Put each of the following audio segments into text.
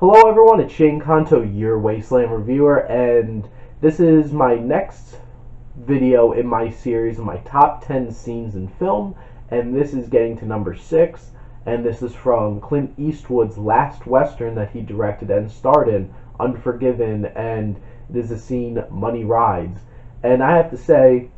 Hello everyone, it's Shane Kanto, your Wasteland reviewer, and this is my next video in my series of my top 10 scenes in film, and this is getting to number 6, and this is from Clint Eastwood's last Western that he directed and starred in, Unforgiven, and it is the scene Money Rides. And I have to say,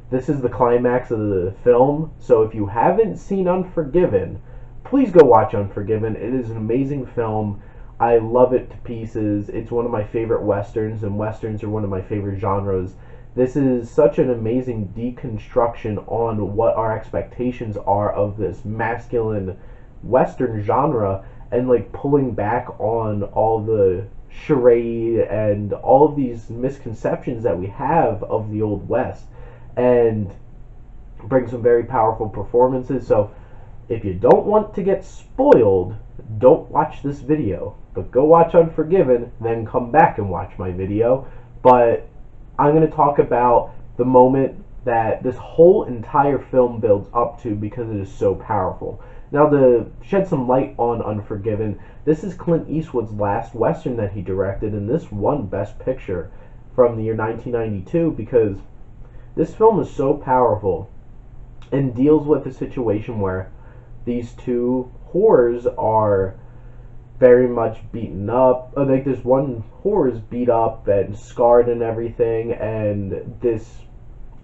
this is the climax of the film, so if you haven't seen Unforgiven, please go watch Unforgiven. It is an amazing film. I love it to pieces. It's one of my favorite westerns, and westerns are one of my favorite genres. This is such an amazing deconstruction on what our expectations are of this masculine western genre, and like pulling back on all the charade and all of these misconceptions that we have of the Old West, and bring some very powerful performances. So if you don't want to get spoiled, don't watch this video, but go watch Unforgiven, then come back and watch my video. But I'm going to talk about the moment that this whole entire film builds up to, because it is so powerful. Now, to shed some light on Unforgiven, this is Clint Eastwood's last Western that he directed, and this won Best Picture from the year 1992, because this film is so powerful and deals with a situation where these two whores are very much beaten up. Like, this one whore is beat up and scarred and everything, and this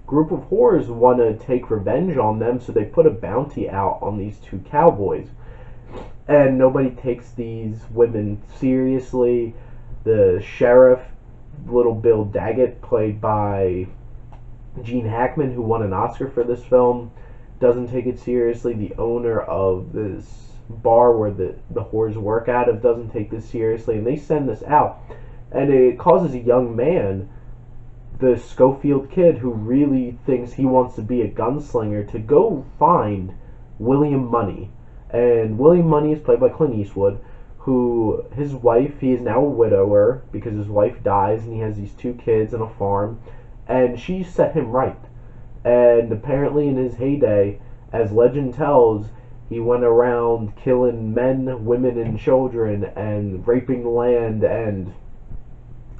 group of whores want to take revenge on them, so they put a bounty out on these two cowboys. And nobody takes these women seriously. The sheriff, little Bill Daggett, played by Gene Hackman, who won an Oscar for this film, doesn't take it seriously. The owner of this bar where the whores work out of doesn't take this seriously, and they send this out, and it causes a young man, the Schofield kid, who really thinks he wants to be a gunslinger, to go find William Money. And William Money is played by Clint Eastwood, who, his wife, he is now a widower because his wife dies, and he has these two kids and a farm, and she set him right. And apparently in his heyday, as legend tells, he went around killing men, women, and children, and raping the land, and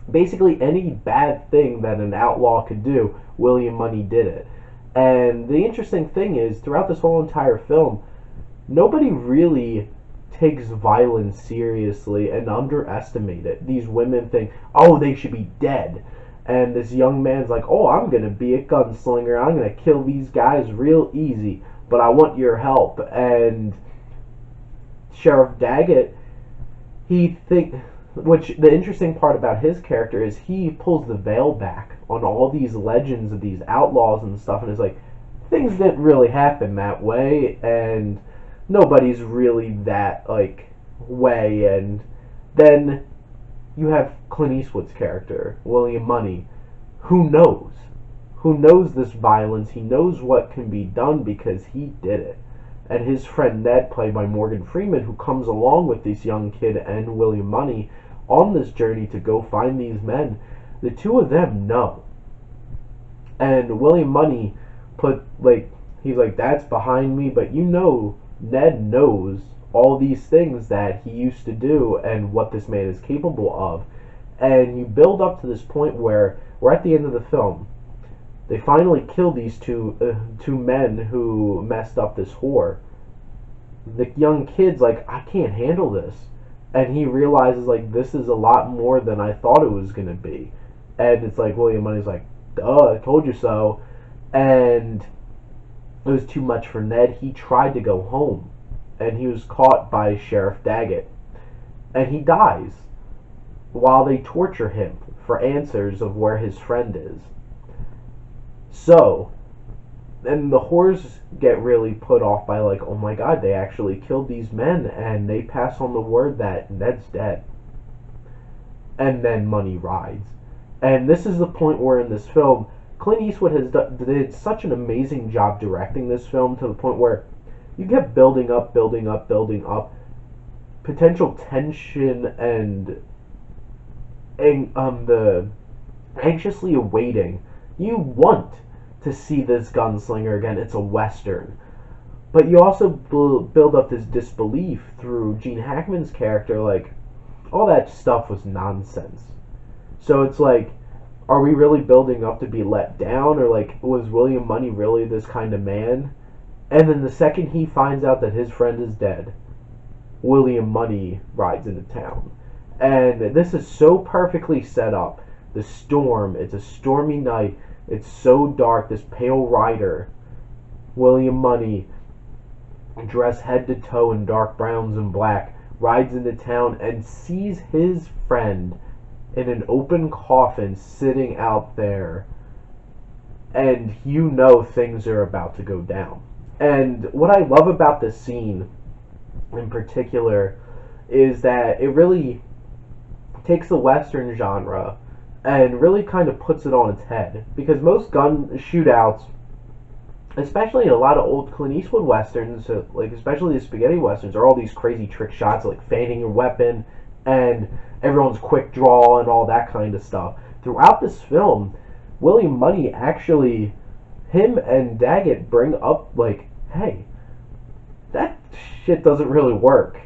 basically any bad thing that an outlaw could do, William Money did it. And the interesting thing is, throughout this whole entire film, nobody really takes violence seriously and underestimate it. These women think, oh, they should be dead. And this young man's like, oh, I'm going to be a gunslinger. I'm going to kill these guys real easy, but I want your help. And Sheriff Daggett, which the interesting part about his character is he pulls the veil back on all these legends of these outlaws and stuff, and is like, things didn't really happen that way, and nobody's really that, like, way. And then you have Clint Eastwood's character, William Money, who knows this violence. He knows what can be done because he did it. And his friend Ned, played by Morgan Freeman, who comes along with this young kid and William Money on this journey to go find these men, the two of them know. And William Money he's like, that's behind me, but Ned knows all these things that he used to do and what this man is capable of. And you build up to this point where we're at the end of the film. They finally kill these two men who messed up this whore. The young kid's like, I can't handle this. And he realizes, like, this is a lot more than I thought it was going to be. And it's like, William Money's like, duh, I told you so. And it was too much for Ned. He tried to go home, and he was caught by Sheriff Daggett, and he dies while they torture him for answers of where his friend is. So, and the whores get really put off by, like, oh my god, they actually killed these men, and they pass on the word that Ned's dead. And then Money rides. And this is the point where in this film, Clint Eastwood did such an amazing job directing this film, to the point where you get building up, potential tension, and the anxiously awaiting. You want to see this gunslinger again. It's a Western. But you also build up this disbelief through Gene Hackman's character, like, all that stuff was nonsense. So it's like, are we really building up to be let down, or like, was William Money really this kind of man? And then the second he finds out that his friend is dead, William Money rides into town. And this is so perfectly set up. The storm, it's a stormy night, it's so dark, this pale rider, William Money, dressed head to toe in dark browns and black, rides into town and sees his friend in an open coffin sitting out there. And you know things are about to go down. And what I love about this scene in particular is that it really takes the Western genre and really kind of puts it on its head. Because most gun shootouts, especially in a lot of old Clint Eastwood westerns, like especially the spaghetti westerns, are all these crazy trick shots like fanning your weapon and everyone's quick draw and all that kind of stuff. Throughout this film, William Money actually, him and Daggett bring up like, hey, that shit doesn't really work.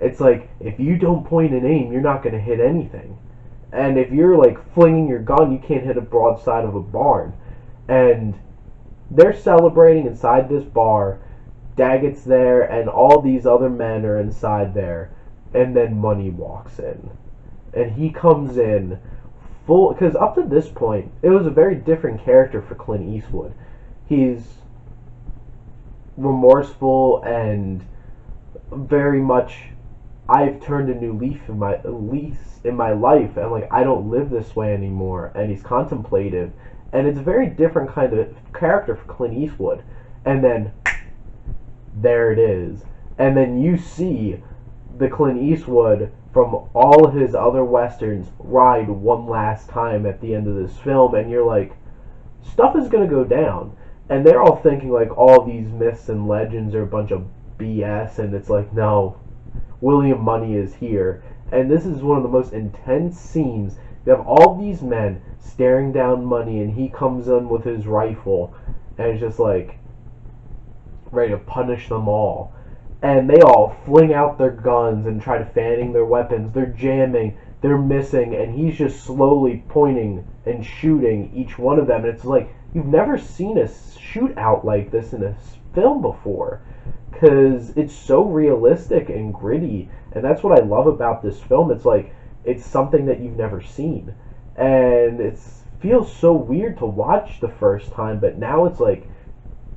It's like, if you don't point and aim, you're not going to hit anything. And if you're like flinging your gun, you can't hit a broadside of a barn. And they're celebrating inside this bar. Daggett's there, and all these other men are inside there. And then Money walks in. And he comes in full, because up to this point, it was a very different character for Clint Eastwood. He's remorseful and very much, I've turned a new leaf in my life, and like, I don't live this way anymore. And he's contemplative, and it's a very different kind of character for Clint Eastwood. And then there it is, and then you see the Clint Eastwood from all his other westerns ride one last time at the end of this film, and you're like, stuff is gonna go down. And they're all thinking like all these myths and legends are a bunch of BS, and it's like, no, William Money is here. And this is one of the most intense scenes. You have all these men staring down Money, and he comes in with his rifle, and it's just like ready to punish them all. And they all fling out their guns and try to fanning their weapons. They're jamming, they're missing, and he's just slowly pointing and shooting each one of them. And it's like, you've never seen a shootout like this in a film before, because it's so realistic and gritty. And that's what I love about this film. It's like, it's something that you've never seen, and it feels so weird to watch the first time, but now it's like,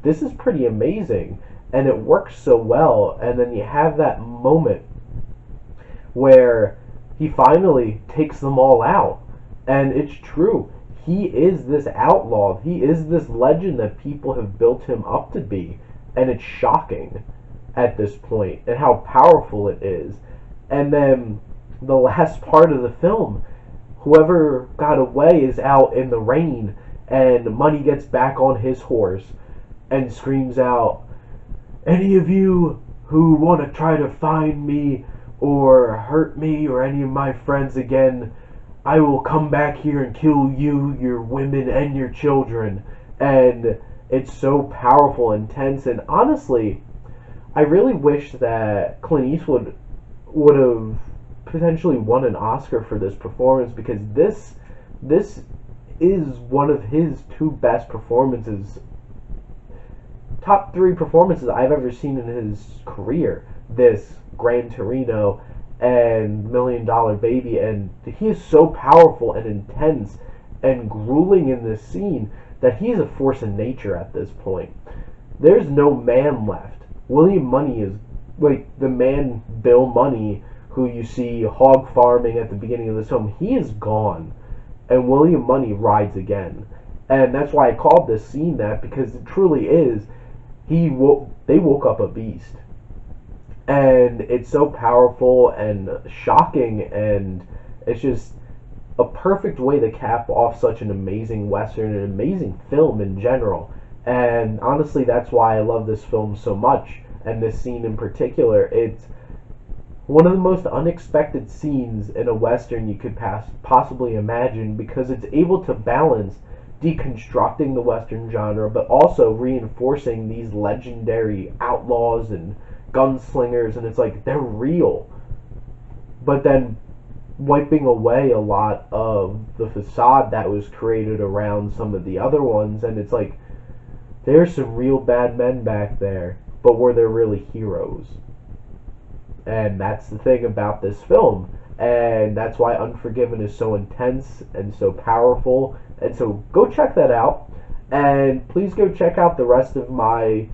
this is pretty amazing, and it works so well. And then you have that moment where he finally takes them all out, and it's true, he is this outlaw, he is this legend that people have built him up to be, and it's shocking at this point and how powerful it is. And then the last part of the film, whoever got away is out in the rain, and Money gets back on his horse and screams out, any of you who want to try to find me or hurt me or any of my friends again, I will come back here and kill you, your women, and your children. And it's so powerful, intense, and honestly, I really wish that Clint Eastwood would have potentially won an Oscar for this performance, because this is one of his two best performances, top three performances I've ever seen in his career. This, Gran Torino, and $1 Million Baby, and he is so powerful and intense and grueling in this scene that he's a force of nature at this point. There's no man left. William Money is like the man, Bill Money, who you see hog farming at the beginning of this film. He is gone, and William Money rides again. And that's why I called this scene that, because it truly is, they woke up a beast. And it's so powerful and shocking, and it's just a perfect way to cap off such an amazing Western, an amazing film in general. And honestly, that's why I love this film so much, and this scene in particular. It's one of the most unexpected scenes in a Western you could possibly imagine, because it's able to balance deconstructing the Western genre, but also reinforcing these legendary outlaws and gunslingers, and it's like, they're real. But then wiping away a lot of the facade that was created around some of the other ones. And it's like, there's some real bad men back there, but were there really heroes? And that's the thing about this film. And that's why Unforgiven is so intense and so powerful. And so go check that out. And please go check out the rest of my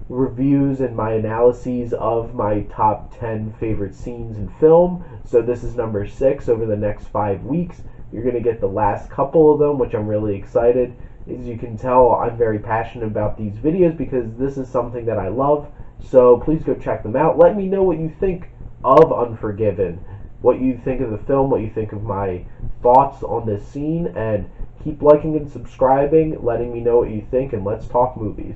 reviews and my analyses of my top 10 favorite scenes in film. So this is number 6 over the next 5 weeks. You're going to get the last couple of them, which I'm really excited. As you can tell, I'm very passionate about these videos because this is something that I love. So please go check them out. Let me know what you think of Unforgiven, what you think of the film, what you think of my thoughts on this scene, and keep liking and subscribing, letting me know what you think, and let's talk movies.